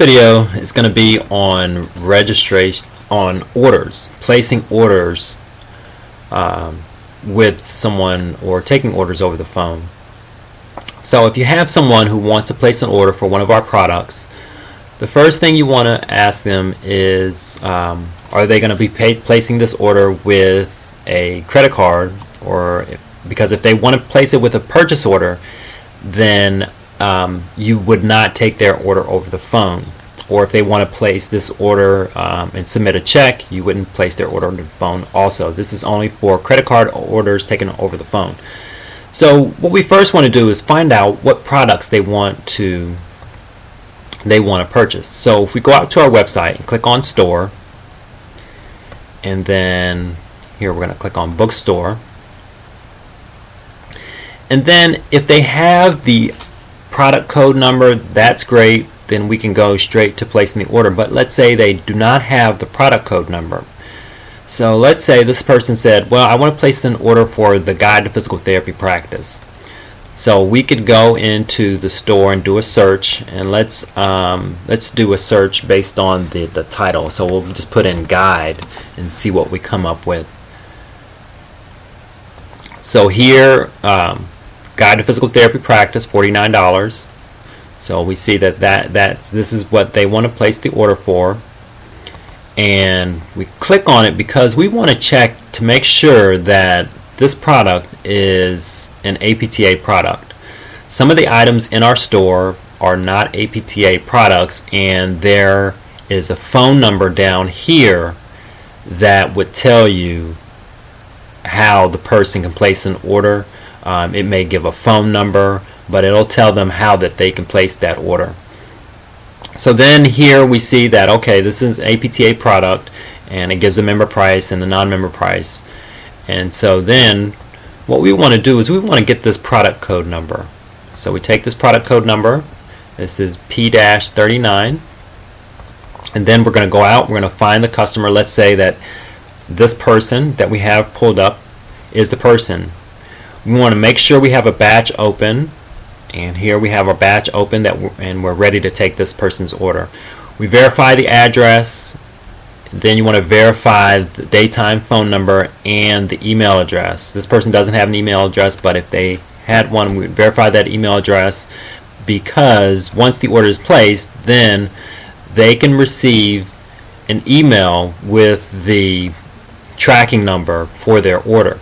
video is going to be on registration, on orders, placing orders with someone or taking orders over the phone. So if you have someone who wants to place an order for one of our products, the first thing you want to ask them is, are they going to be placing this order with a credit card, or because if they want to place it with a purchase order, then you would not take their order over the phone. Or if they want to place this order and submit a check, you wouldn't place their order on the phone also. This is only for credit card orders taken over the phone. So what we first want to do is find out what products they want to purchase. So if we go out to our website and click on Store, and then here we're going to click on Bookstore, and then if they have the product code number, that's great, then we can go straight to placing the order. But let's say they do not have the product code number. So let's say this person said, well, I want to place an order for the Guide to Physical Therapy Practice. So we could go into the store and do a search, and let's do a search based on the title. So we'll just put in guide and see what we come up with. So here, Guide to Physical Therapy Practice, $49. So we see this is what they want to place the order for, and we click on it because we want to check to make sure that this product is an APTA product. Some of the items in our store are not APTA products, and there is a phone number down here that would tell you how the person can place an order. It may give a phone number, but it'll tell them how that they can place that order. So then here we see that, okay, this is an APTA product, and it gives a member price and a non-member price. And so then what we want to do is we want to get this product code number. So we take this product code number, this is P-39, and then we're going to go out, we're going to find the customer. Let's say that this person that we have pulled up is the person. We want to make sure we have a batch open, and here we have our batch open and we're ready to take this person's order. We verify the address, then you want to verify the daytime phone number and the email address. This person doesn't have an email address, but if they had one, we would verify that email address, because once the order is placed, then they can receive an email with the tracking number for their order.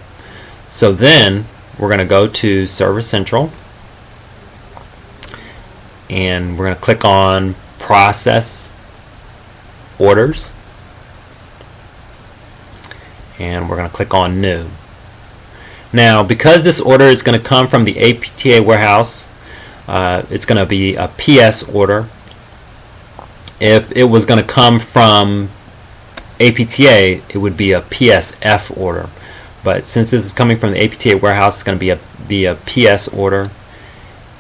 So then we're going to go to Service Central, and we're going to click on Process Orders, and we're going to click on New. Now, because this order is going to come from the APTA warehouse, it's going to be a PS order. If it was going to come from APTA, it would be a PSF order. But since this is coming from the APTA warehouse, it's going to be a PS order,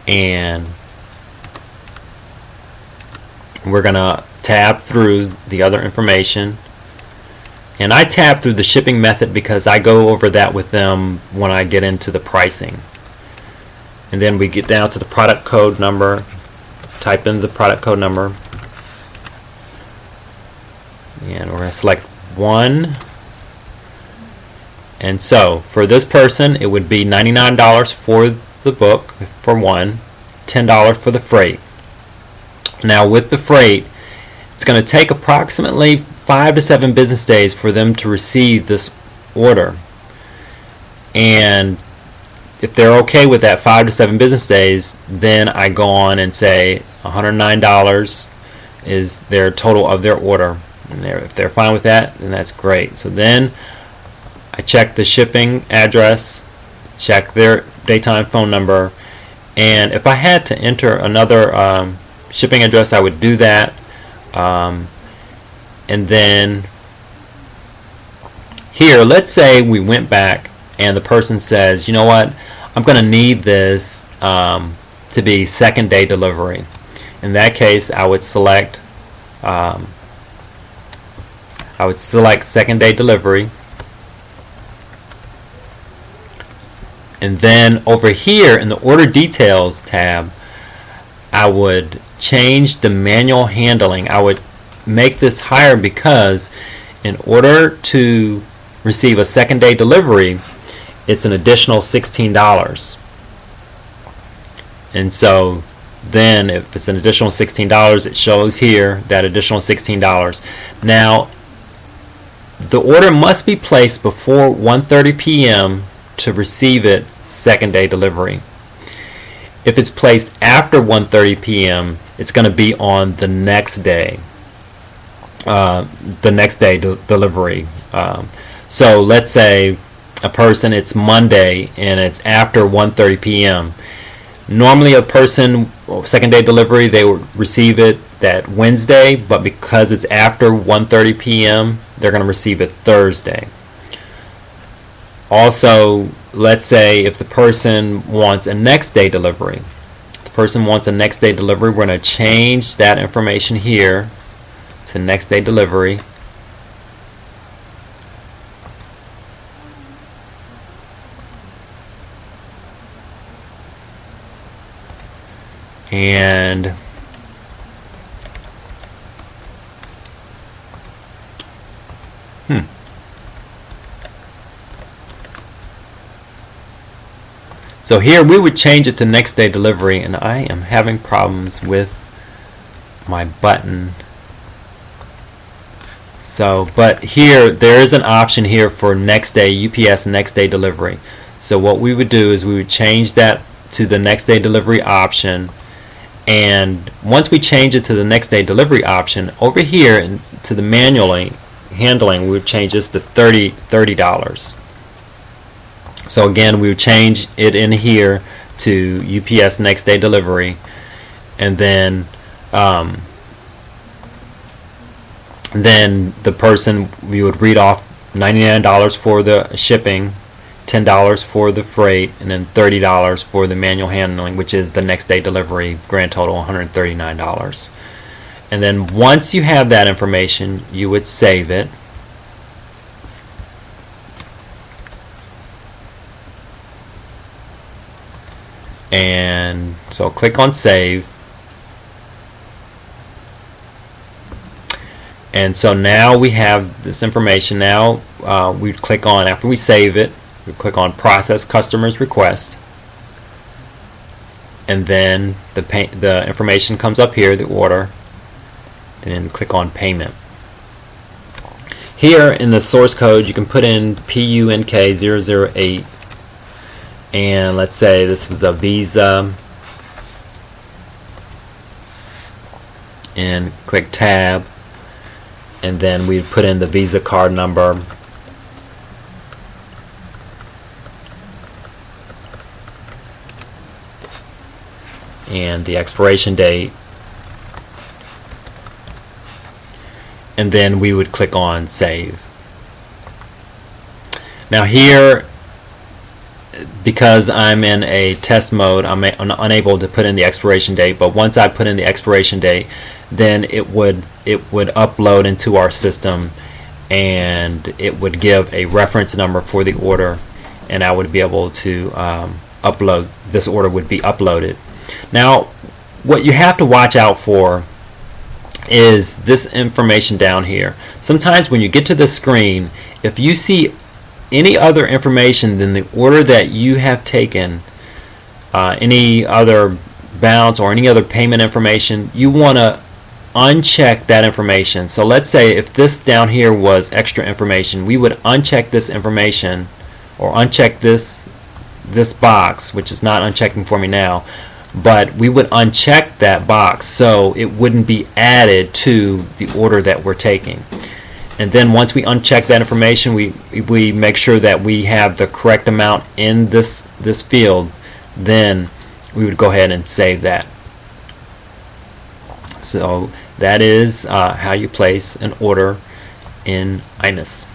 and we're going to tab through the other information. And I tab through the shipping method because I go over that with them when I get into the pricing. And then we get down to the product code number, type in the product code number, and we're going to select 1. And so for this person, it would be $99 for the book for one, $10 for the freight. Now with the freight, it's going to take approximately 5 to 7 business days for them to receive this order. And if they're okay with that 5 to 7 business days, then I go on and say $109 is their total of their order. And if they're fine with that, then that's great. So then I check the shipping address, check their daytime phone number, and if I had to enter another shipping address, I would do that. And then here, let's say we went back and the person says, you know what, I'm going to need this to be second day delivery. In that case, I would select second day delivery, and then over here in the order details tab, I would change the manual handling. I would make this higher because in order to receive a second day delivery, it's an additional $16. And so then if it's an additional $16, it shows here that additional $16. Now, the order must be placed before 1:30 p.m. to receive it second day delivery. If it's placed after 1:30 p.m., it's going to be on the next day. Delivery. So let's say a person, it's Monday and it's after 1:30 p.m. Normally a person, second day delivery, they would receive it that Wednesday, but because it's after 1:30 p.m., they're going to receive it Thursday. Also, let's say if the person wants a next day delivery, we're going to change that information here to next day delivery. And so here we would change it to next day delivery, and I am having problems with my button. So, but here there is an option here for next day, UPS next day delivery. So what we would do is we would change that to the next day delivery option, and once we change it to the next day delivery option, over here to the manually handling, we would change this to $30. So again, we would change it in here to UPS next day delivery, and then the person, we would read off $99 for the shipping, $10 for the freight, and then $30 for the manual handling, which is the next day delivery, grand total $139. And then once you have that information, you would save it. And so click on save. And so now we have this information. Now we click on, after we save it, we click on process customer's request, and then the information comes up here, the order, and then click on payment. Here in the source code you can put in PUNK008, and let's say this was a Visa, and click tab, and then we put in the Visa card number, and the expiration date, and then we would click on save. Now here, because I'm in a test mode, I'm unable to put in the expiration date, but once I put in the expiration date, then it would upload into our system, and it would give a reference number for the order, and I would be able to upload, this order would be uploaded. Now what you have to watch out for is this information down here. Sometimes when you get to the screen, if you see any other information than the order that you have taken, any other balance or any other payment information, you want to uncheck that information. So let's say if this down here was extra information, we would uncheck this information, or uncheck this box, which is not unchecking for me now, but we would uncheck that box so it wouldn't be added to the order that we're taking. And then once we uncheck that information, we make sure that we have the correct amount in this field, then we would go ahead and save that. So that is how you place an order in iMIS.